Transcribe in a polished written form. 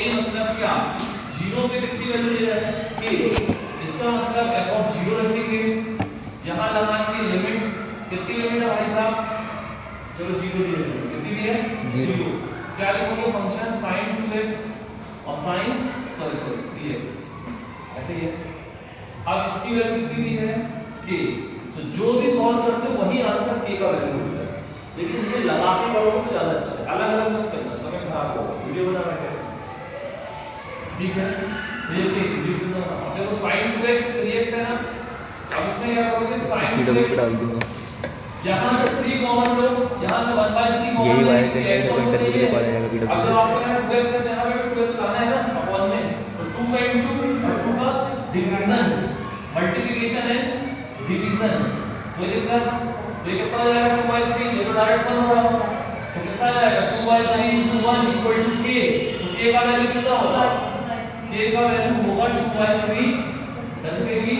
a मतलब क्या, 0 पे कितनी वैल्यू ले रहा है k, इसका मतलब f ऑफ 0 रखेंगे, यहां लगाएंगे लिमिट, कितनी लिमिट है भाई साहब, चलो 0 दी है, कितनी दी है 0, क्या लिखोगे फंक्शन sin 2x और sin सॉरी dx, ऐसे ही है। अब इसकी वैल्यू कितनी दी है k, तो जो भी सॉल्व करते हो वही आंसर k का वैल्यू होता है, लेकिन ये लगा के करोगे तो ज्यादा अच्छा है, अलग अलग मत करना, समय खराब होगा, वीडियो बना रहे हैं, ठीक है। ये देखो sin 2x 3x है ना, अब इसमें क्या करोगे sin 2x डाल दूंगा, यहां से 3 कॉमन लो, यहां से 1/3 कॉमन यही वायर लेंगे, टेक्निक x का कॉमन इंटरव्यू चाहिए। के बाद आएगा पीडब्ल्यू अब से। जब आपको यहाँ 2x है, यहाँ पे 2x लाना है ना अपॉन में, तो 2/2 और 2 का डिवीजन, मल्टीप्लिकेशन है डिवीजन, तो ये कितना हो जाएगा 2/3, ये तो डायरेक्ट बन हो रहा, तो कितना आ जाएगा 2/3 into 1 equal to k, तो k का वैल्यू कितना होगा, k का वैल्यू होगा 2/3, जल्दी की